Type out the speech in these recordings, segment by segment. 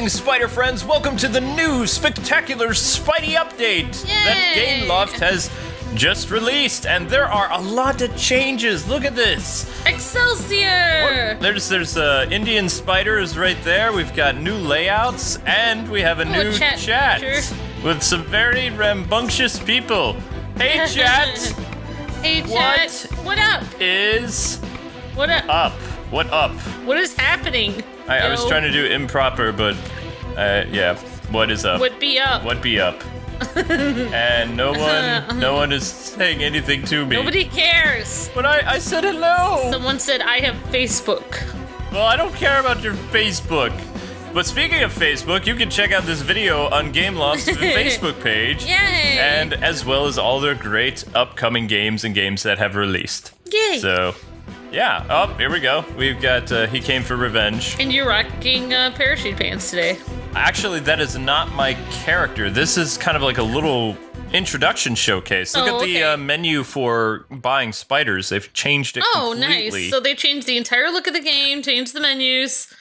Greetings, Spider friends! Welcome to the new spectacular Spidey update that GameLoft has just released, and there are a lot of changes. Look at this! Excelsior! There's Indian spiders right there. We've got new layouts, and we have a new chat with some very rambunctious people. Hey, chat! Hey, chat! What up? What up? What up? What is happening? I was trying to do improper, but yeah. What is up? What be up? What be up? And no one is saying anything to me. Nobody cares. But I said hello. Someone said I have Facebook. Well, I don't care about your Facebook. But speaking of Facebook, you can check out this video on GameLoft's Facebook page. Yay! And as well as all their great upcoming games and games that have released. Yay! So, yeah. Oh, here we go. We've got He Came for Revenge. And you're rocking parachute pants today. Actually, that is not my character. This is kind of like a little introduction showcase. Look at the menu for buying spiders. They've changed it completely. Nice. So they changed the entire look of the game, changed the menus.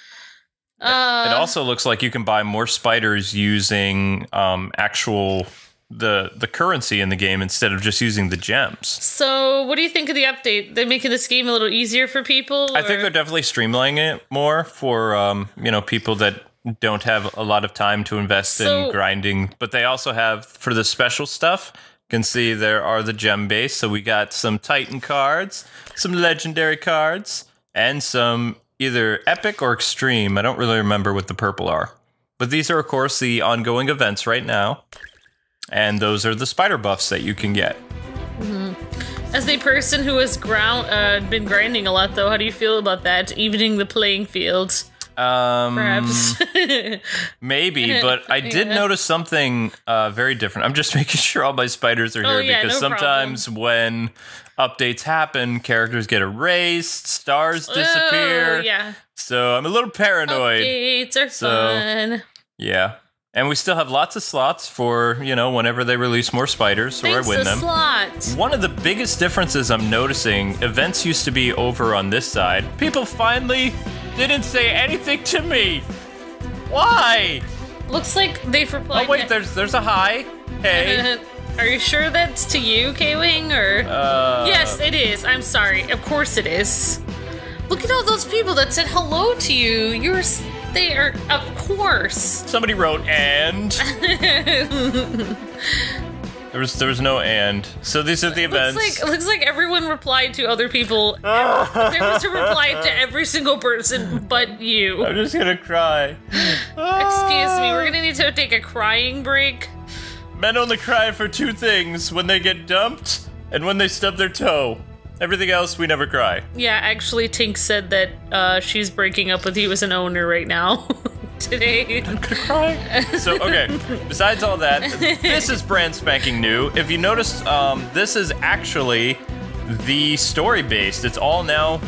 It also looks like you can buy more spiders using actual the currency in the game instead of just using the gems. So what do you think of the update? They're making this game a little easier for people? I think they're definitely streamlining it more for you know, people that don't have a lot of time to invest in grinding. But they also have, for the special stuff, you can see there are the gem base. So we got some Titan cards, some legendary cards, and some either epic or extreme. I don't really remember what the purple are. But these are, of course, the ongoing events right now. And those are the spider buffs that you can get. Mm-hmm. As a person who has been grinding a lot, though, how do you feel about that? Evening the playing field? Perhaps. Maybe, but I did notice something very different. I'm just making sure all my spiders are here because sometimes when updates happen, characters get erased, stars disappear. Yeah. So I'm a little paranoid. Updates are fun. Yeah. And we still have lots of slots for, you know, whenever they release more spiders, or I win them. Slot. One of the biggest differences I'm noticing, events used to be over on this side. People finally didn't say anything to me. Why? Looks like they've replied. Oh wait, there's a hi. Hey. Are you sure that's to you, Kwing, or? Yes, it is. I'm sorry. Of course it is. Look at all those people that said hello to you. They are, of course. Somebody wrote and. There was no and. So these are the events. Looks like everyone replied to other people. There was a reply to every single person but you. I'm just gonna cry. Excuse me, we're gonna need to take a crying break. Men only cry for two things: when they get dumped and when they stub their toe. Everything else, we never cry. Yeah, actually, Tink said that she's breaking up with you as an owner right now. Today. I'm gonna cry. So, okay, besides all that, this is brand spanking new. If you notice, this is actually the story-based. It's all now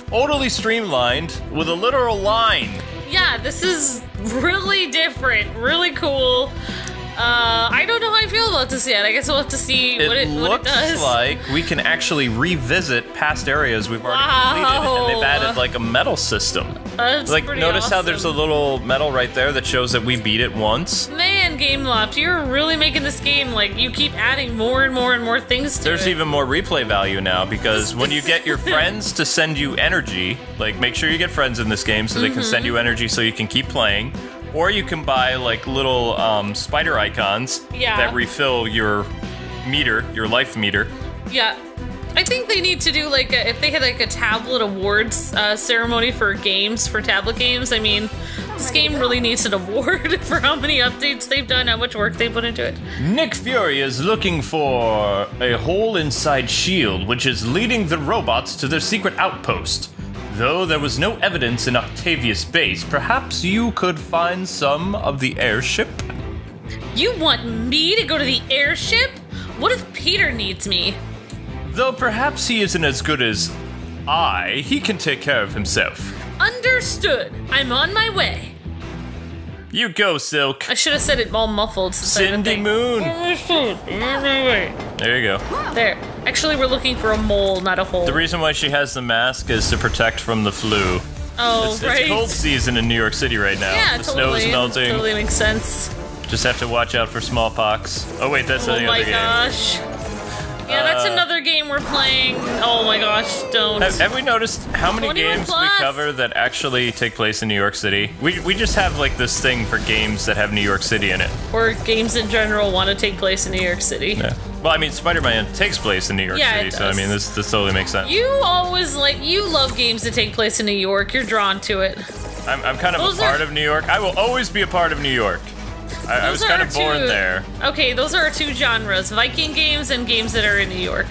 totally streamlined with a literal line. Yeah, this is really different, really cool. I don't know how I feel about this yet. I guess we'll have to see what it does. It looks like we can actually revisit past areas we've already completed, and they've added like a medal system. That's like, pretty notice awesome. how there's a little medal right there that shows that we beat it once? Man, GameLoft, you're really making this game, like, you keep adding more and more and more things to it. There's even more replay value now, because when you get your friends to send you energy, like, make sure you get friends in this game so they can send you energy so you can keep playing. Or you can buy, like, little spider icons that refill your meter, your life meter. Yeah. I think they need to do, like, if they had, like, a tablet awards ceremony for games, for tablet games. I mean, this game really needs an award for how many updates they've done, how much work they put into it. Nick Fury is looking for a hole inside S.H.I.E.L.D., which is leading the robots to their secret outpost. Though there was no evidence in Octavius' base, perhaps you could find some of the airship? You want me to go to the airship? What if Peter needs me? Though perhaps he isn't as good as he can take care of himself. Understood. I'm on my way. You go, Silk. I should have said it all muffled. Cindy Moon. There you go. There. Actually, we're looking for a mole, not a hole. The reason why she has the mask is to protect from the flu. Oh, right. It's cold season in New York City right now. Yeah, the totally. snow's melting. Totally makes sense. Just have to watch out for smallpox. Oh wait, that's the other game. Oh my gosh. Yeah, that's another game we're playing. Oh my gosh, don't. Have we noticed how many games we cover that actually take place in New York City? We just have like this thing for games that have New York City in it. Or games in general want to take place in New York City. Yeah. Well, I mean, Spider-Man takes place in New York City, so I mean, this totally makes sense. You always you love games that take place in New York. You're drawn to it. I'm kind of a part of New York. I will always be a part of New York. I was kind of born there. Okay, those are our two genres, Viking games and games that are in New York.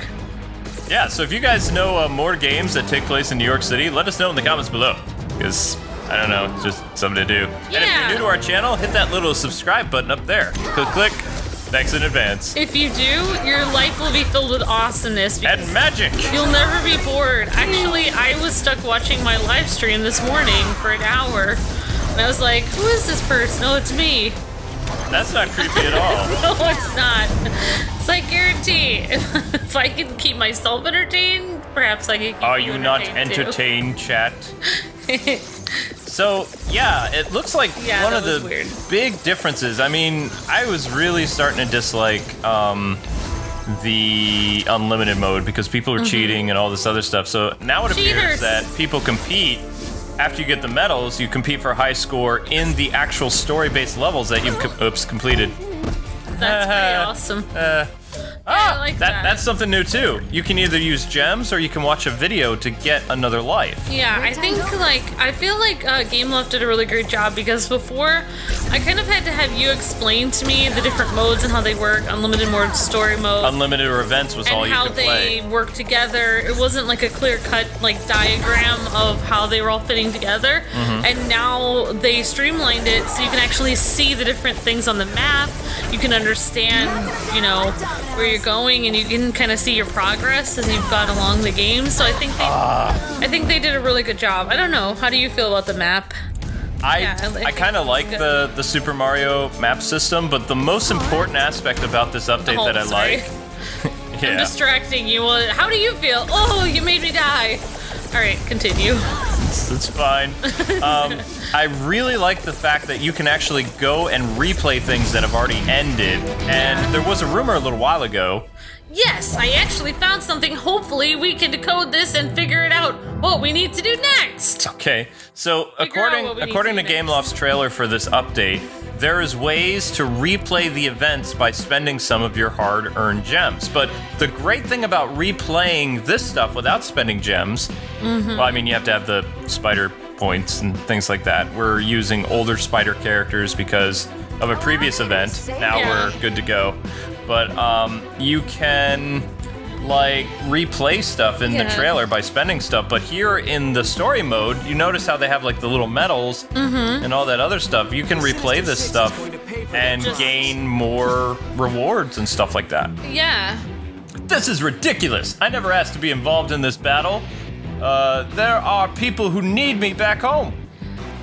Yeah, so if you guys know more games that take place in New York City, let us know in the comments below. Because, I don't know, it's just something to do. Yeah. And if you're new to our channel, hit that little subscribe button up there. Click. Thanks in advance. If you do, your life will be filled with awesomeness. And magic! You'll never be bored. Actually, I was stuck watching my live stream this morning for an hour. And I was like, who is this person? Oh, it's me. That's not creepy at all. No, it's not. It's like, guarantee, if I can keep myself entertained, perhaps I can keep Are you you not entertained, chat? So, yeah, it looks like one of the big differences. I mean, I was really starting to dislike the unlimited mode because people are cheating and all this other stuff. So now it appears that people compete. After you get the medals, you compete for a high score in the actual story-based levels that you've completed. That's pretty awesome. I like that. That's something new too. You can either use gems or you can watch a video to get another life. Yeah, I think I feel like Game Loft did a really great job because before I kind of had to have you explain to me the different modes and how they work. Unlimited mode, story mode, unlimited or events was all you could play. And how they work together. It wasn't like a clear-cut diagram of how they were all fitting together. And now they streamlined it so you can actually see the different things on the map. You can understand, where you're going, and you can kind of see your progress as you've gone along the game. So I think they did a really good job. I don't know. How do you feel about the map? I kind of like the Super Mario map system, but the most important aspect about this update that I like. I'm distracting you. How do you feel? Oh, you made me die. All right, continue. It's fine. I really like the fact that you can actually go and replay things that have already ended. And there was a rumor a little while ago. Yes, I actually found something. Hopefully we can decode this and figure it out what we need to do next. Okay, so according to Gameloft's trailer for this update, there is ways to replay the events by spending some of your hard-earned gems. But the great thing about replaying this stuff without spending gems, well, I mean, you have to have the spider points and things like that. We're using older spider characters because of a previous event. Now we're good to go. But you can replay stuff in the trailer by spending stuff, but here in the story mode, you notice how they have the little medals and all that other stuff. You can replay this stuff and gain more rewards and stuff like that. Yeah. This is ridiculous. I never asked to be involved in this battle. There are people who need me back home.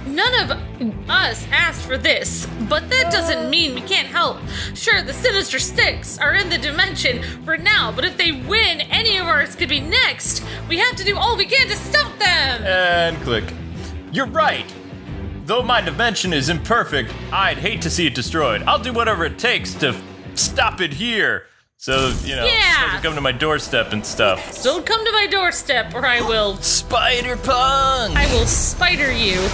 None of us asked for this, but that doesn't mean we can't help. Sure, the Sinister Six are in the dimension for now, but if they win, any of ours could be next. We have to do all we can to stop them! And click. You're right. Though my dimension is imperfect, I'd hate to see it destroyed. I'll do whatever it takes to stop it here. So, doesn't come to my doorstep and stuff. Don't come to my doorstep or I will... Spider-Punk! I will spider you.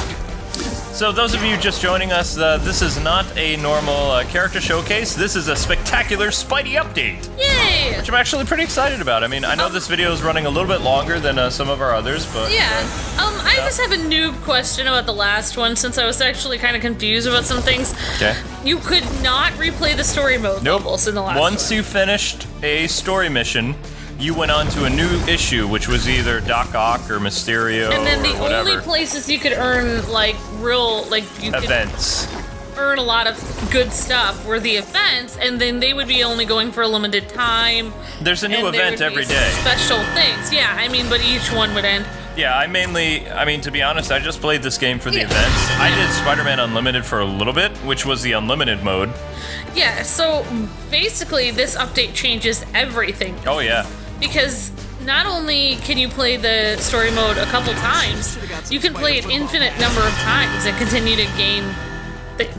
So those of you just joining us, this is not a normal character showcase. This is a spectacular Spidey update. Yay! Which I'm actually pretty excited about. I mean, I know this video is running a little bit longer than some of our others, but... I just have a noob question about the last one, since I was actually kind of confused about some things. Okay. You could not replay the story mode levels in the last one. Once you finished a story mission, you went on to a new issue, which was either Doc Ock or Mysterio or whatever. And then the only places you could earn, events. Earn a lot of good stuff were the events, and then they would be only going for a limited time. There's a new event every day. Special things, but each one would end. Yeah, to be honest, I just played this game for the events. I did Spider-Man Unlimited for a little bit, which was the unlimited mode. Yeah, so basically this update changes everything. Oh yeah. Because not only can you play the story mode a couple times, you can play it infinite number of times and continue to gain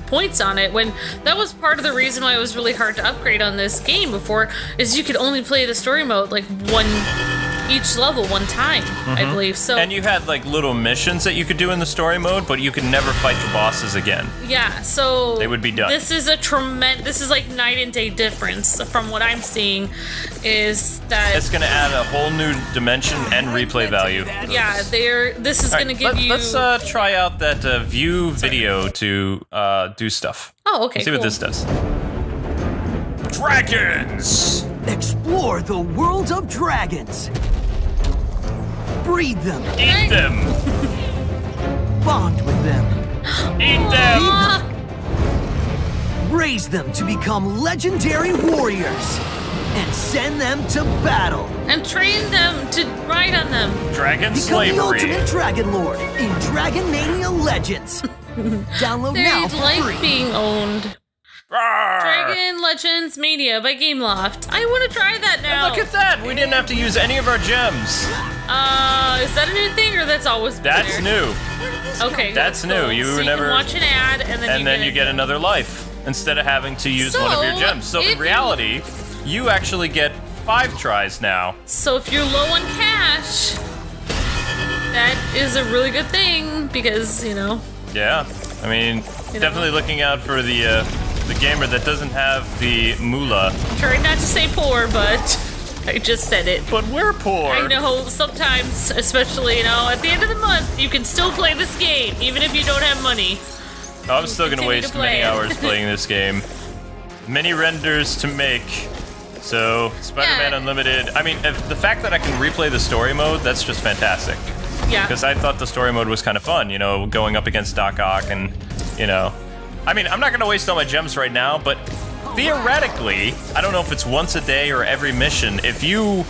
points on it. When that was part of the reason why it was really hard to upgrade on this game before, is you could only play the story mode like each level one time, I believe. So, and you had like little missions that you could do in the story mode, but you could never fight the bosses again. Yeah, so they would be done. This is this is like night and day difference from what I'm seeing. Is that it's going to add a whole new dimension and replay value. Yeah, this is going to give you. Let's try out that view video to do stuff. Oh, okay. See what this does. Dragons. Explore the world of dragons. Breed them. Eat them. Bond with them. Eat them. Raise them to become legendary warriors. And send them to battle. And train them to ride on them. Dragon Become slavery. the ultimate dragon lord in Dragon Mania Legends. Download now for like free. Being owned. Rawr. Dragon Legends Mania by Gameloft. I want to try that now. And look at that! We didn't have to use any of our gems. Is that a new thing, or that's always been That's there? new. Okay, that's cool. new. You so were never. You can watch an ad, and then you get another life instead of having to use one of your gems. So in reality, you actually get 5 tries now. So if you're low on cash, that is a really good thing because Yeah, I mean, definitely looking out for the gamer that doesn't have the moolah. Trying not to say poor, but I just said it. But we're poor. I know, sometimes, especially, at the end of the month, you can still play this game, even if you don't have money. Oh, I'm still gonna waste many hours playing this game. Many renders to make. So, Spider-Man Unlimited, I mean, the fact that I can replay the story mode, that's just fantastic. Yeah. Because I thought the story mode was kind of fun, going up against Doc Ock and, I mean, I'm not going to waste all my gems right now, but theoretically, I don't know if it's once a day or every mission, if you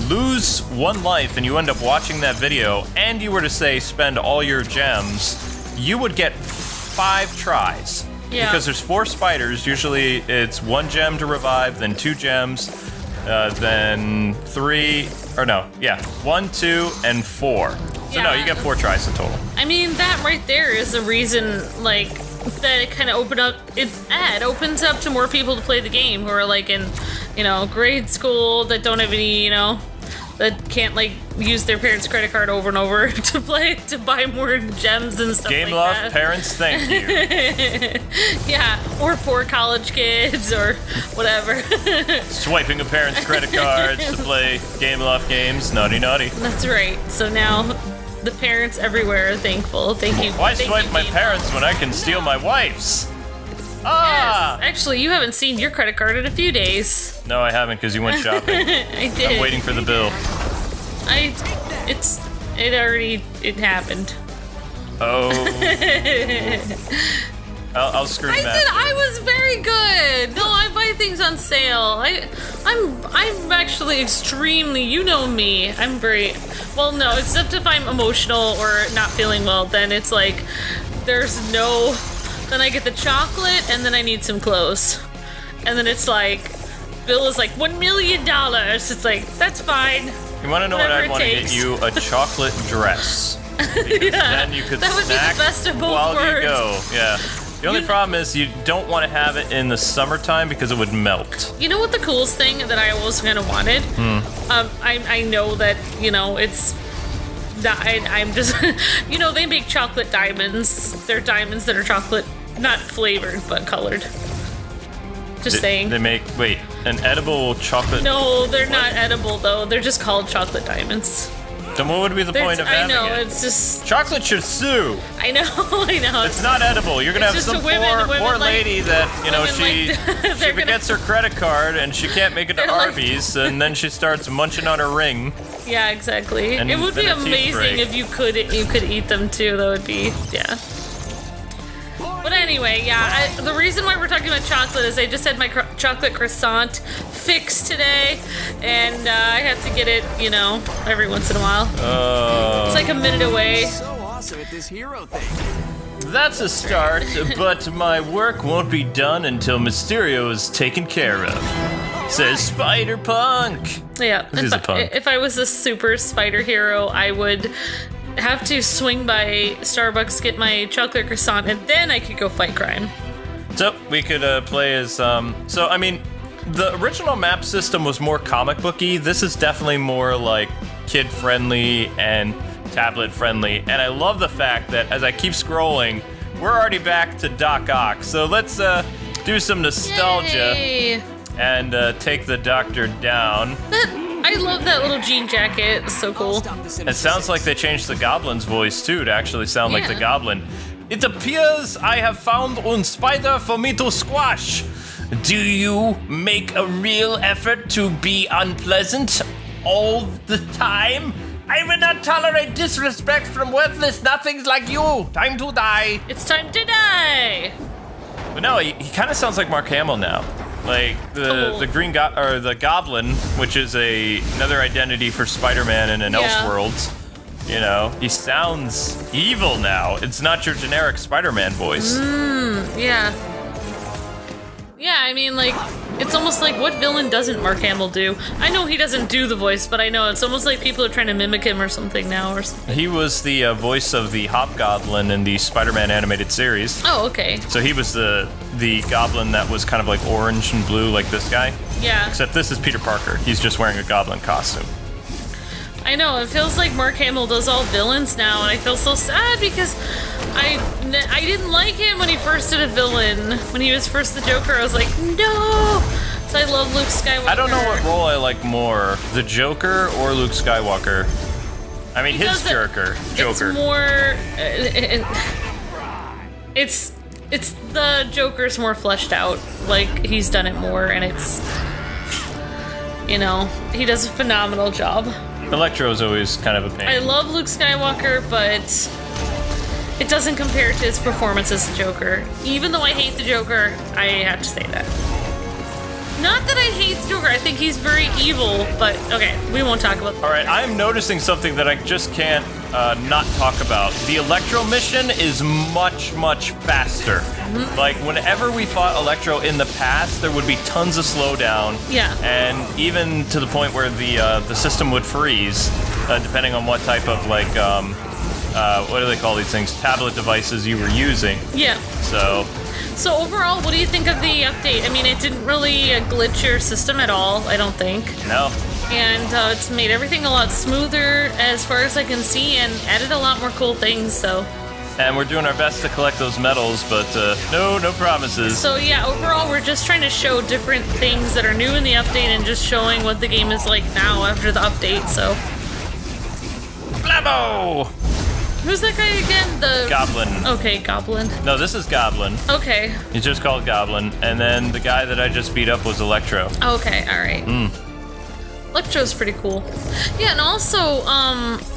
lose 1 life and you end up watching that video, and you were to, say, spend all your gems, you would get 5 tries. Yeah. Because there's 4 spiders, usually it's 1 gem to revive, then 2 gems, then 3, or no, 1, 2, and 4. So no, you get 4 tries in total. I mean, that right there is the reason, like, that it kind of opens up to more people to play the game who are, like, in, grade school that don't have any, that can't, like, use their parents' credit card over and over to buy more gems and stuff like that. Gameloft parents, thank you. Yeah, or poor college kids or whatever. Swiping a parent's credit cards to play Gameloft games, naughty naughty. That's right. So now the parents everywhere are thankful. Thank you. Why swipe my parents when I can steal my wife's? Ah! Yes. Actually, you haven't seen your credit card in a few days. No, I haven't, because you went shopping. I did. I'm waiting for the bill. It happened. Oh. I'll scream I that. said I was very good. No, I buy things on sale. I'm actually extremely, you know me. I'm very, well, no, except if I'm emotional or not feeling well, then it's like, there's no, then I get the chocolate and then I need some clothes. And then it's like, bill is like $1 million. It's like, that's fine. You want to know what I want to get you? A chocolate dress. Because then you could that would be the best of both while worlds. you go. Yeah. The only problem is you don't want to have it in the summertime because it would melt. You know what the coolest thing that I always kind of wanted? I know that, it's not, I'm just, they make chocolate diamonds. They're diamonds that are chocolate, not flavored, but colored. Just saying. They make, wait, an edible chocolate? No, they're not edible though. They're just called chocolate diamonds. Then what would be the point of having it? I know, it's just... Chocolate should sue. I know, I know. It's not edible. You're going to have some poor lady that, she forgets her credit card and she can't make it to Arby's and then she starts munching on her ring. Yeah, exactly. It would be amazing if you could eat them too. That would be, yeah. But anyway, yeah, the reason why we're talking about chocolate is I just had my chocolate croissant fixed today, and I have to get it, every once in a while. It's like a minute away. So awesome at this hero thing. That's a start, but my work won't be done until Mysterio is taken care of. Says Spider Punk. Yeah, He's a punk. If I was a super spider hero, I would have to swing by Starbucks, get my chocolate croissant, and then I could go fight crime. So we could play as so I mean, the original map system was more comic booky. This is definitely more like kid friendly and tablet friendly, and I love the fact that as I keep scrolling, we're already back to Doc Ock. So let's do some nostalgia. Yay. And take the doctor down. I love that little jean jacket. It's so cool. It sounds like they changed the Goblin's voice too to actually sound like the Goblin. It appears I have found un spider for me to squash. Do you make a real effort to be unpleasant all the time? I will not tolerate disrespect from worthless nothings like you. Time to die. It's time to die. But no, he kind of sounds like Mark Hamill now. Like the the Goblin, which is another identity for Spider-Man in an Elseworlds. You know, he sounds evil now. It's not your generic Spider-Man voice. Yeah. Yeah, I mean, like, it's almost like, what villain doesn't Mark Hamill do? I know he doesn't do the voice, but I know it's almost like people are trying to mimic him or something now or something. He was the voice of the Hobgoblin in the Spider-Man animated series. Oh, okay. So he was the Goblin that was kind of like orange and blue like this guy. Yeah. Except this is Peter Parker. He's just wearing a Goblin costume. I know, it feels like Mark Hamill does all villains now, and I feel so sad because I didn't like him when he first did a villain. When he was first the Joker, I was like, no! So I love Luke Skywalker. I don't know what role I like more, the Joker or Luke Skywalker. I mean, his Joker. It's more... it's the Joker's more fleshed out. Like, he's done it more, and it's... You know, he does a phenomenal job. Electro's always kind of a pain. I love Luke Skywalker, but it doesn't compare to his performance as the Joker. Even though I hate the Joker, I have to say that. Not that I hate the Joker, I think he's very evil, but okay, we won't talk about that. Alright, I'm noticing something that I just can't not talk about. The Electro mission is much, much faster. Like, whenever we fought Electro in the past, there would be tons of slowdown. Yeah. And even to the point where the system would freeze, depending on what type of, like, what do they call these things? Tablet devices you were using. Yeah. So overall, what do you think of the update? I mean, it didn't really glitch your system at all, I don't think. No. And it's made everything a lot smoother as far as I can see, and added a lot more cool things, so... And we're doing our best to collect those medals, but no promises. So yeah, overall, we're just trying to show different things that are new in the update and just showing what the game is like now after the update, so... Blabbo! Who's that guy again? The... Goblin. Okay, Goblin. No, this is Goblin. Okay. He's just called Goblin, and then the guy that I just beat up was Electro. Okay, alright. Electro's pretty cool. Yeah, and also,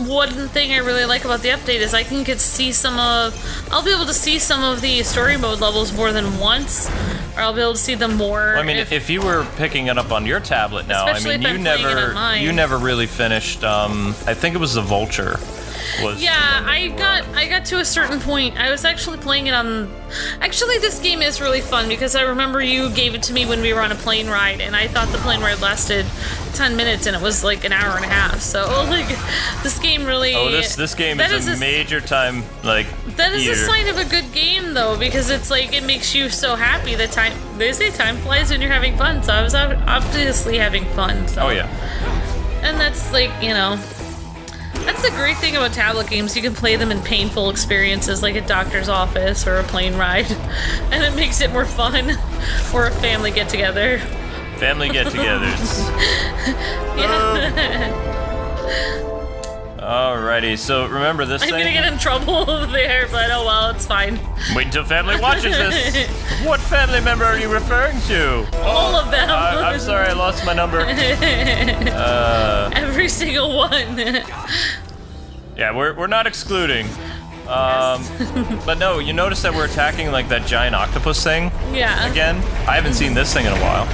one thing I really like about the update is I can see I'll be able to see some of the story mode levels more than once, or I'll be able to see them more. Well, I mean, if you were picking it up on your tablet now, I mean, you never really finished, I think it was the Vulture. I got to a certain point. I was actually playing it on... Actually, this game is really fun because I remember you gave it to me when we were on a plane ride, and I thought the plane ride lasted 10 minutes, and it was like an hour and a half. So, like, this game really... Oh, this game is a major time, like, That is a sign of a good game, though, because it's like, it makes you so happy that they say time flies when you're having fun, so I was obviously having fun, so... Oh, yeah. And that's, like, you know... That's the great thing about tablet games. You can play them in painful experiences like a doctor's office or a plane ride. And it makes it more fun. Or a family get-together. Family get-togethers. Yeah. Alrighty, so remember this thing? I'm gonna get in trouble there, but oh well, it's fine. Wait until family watches this. What family member are you referring to? All of them. I'm sorry, I lost my number. Every single one. Yeah, we're not excluding. But no, you notice that we're attacking like that giant octopus thing? Yeah. Again? I haven't seen this thing in a while.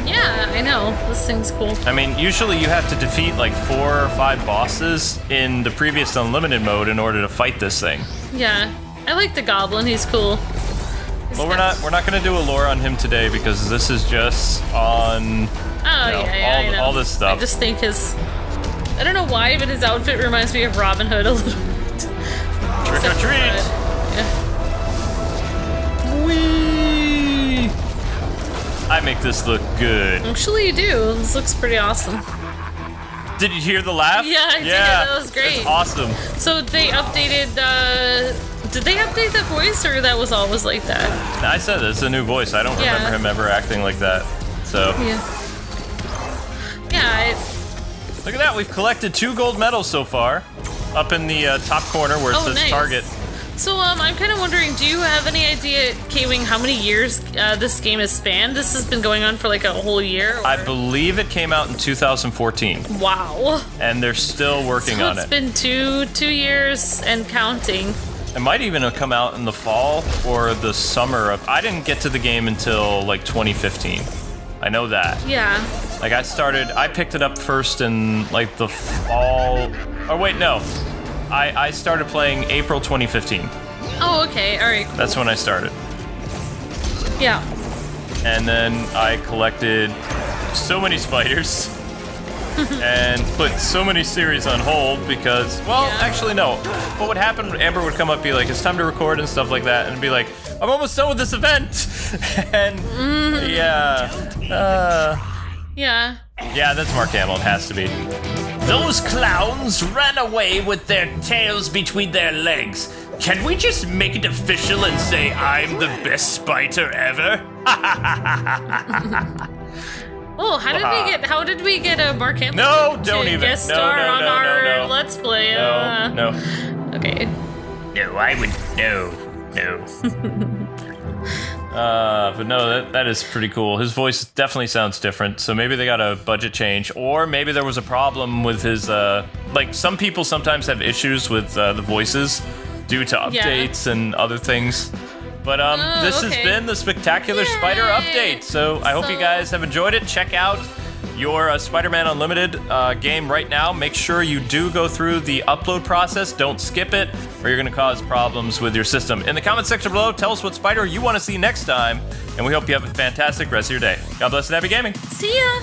Yeah, I know. This thing's cool. I mean, usually you have to defeat like 4 or 5 bosses in the previous Unlimited mode in order to fight this thing. Yeah. I like the Goblin. He's cool. Well, we're not gonna do a lore on him today because this is just on all this stuff. I just think I don't know why, but his outfit reminds me of Robin Hood a little bit. Trick or treat! Yeah. Whee! I make this look good. Actually, you do. This looks pretty awesome. Did you hear the laugh? Yeah, I did. That was great. It's awesome. So they updated. Did they update that voice, or that was always like that? I said it's a new voice. I don't remember him ever acting like that. So. Yeah. Look at that. We've collected 2 gold medals so far. Up in the top corner where it says target. So I'm kind of wondering, do you have any idea, Kwing, how many years this game has spanned? This has been going on for like a whole year? Or? I believe it came out in 2014. Wow. And they're still working on it. It's been two years and counting. It might even have come out in the fall or the summer of... I didn't get to the game until like 2015. I know that. Yeah. Like I picked it up first in like the fall... Oh wait, no. I started playing April 2015. Oh, okay. All right. Cool. That's when I started. Yeah. And then I collected so many spiders and put so many series on hold because, well, actually no. What would happen? Amber would come up, be like, "It's time to record" and stuff like that, and be like, "I'm almost done with this event," and yeah, that's Mark Hamill. It has to be. Those clowns ran away with their tails between their legs. Can we just make it official and say I'm the best spider ever? Oh, how did we get a Mark Hamill? No, don't even. Guest star on our Let's Play. No. Okay. No, I would no. But no, that is pretty cool. His voice definitely sounds different, so maybe they got a budget change, or maybe there was a problem with his, like, some people sometimes have issues with the voices due to updates and other things. But this has been the Spectacular Spider Update, so I hope you guys have enjoyed it. Check out your Spider-Man Unlimited game right now. Make sure you do go through the upload process. Don't skip it, or you're going to cause problems with your system. In the comment section below, tell us what spider you want to see next time, and we hope you have a fantastic rest of your day. God bless and happy gaming. See ya!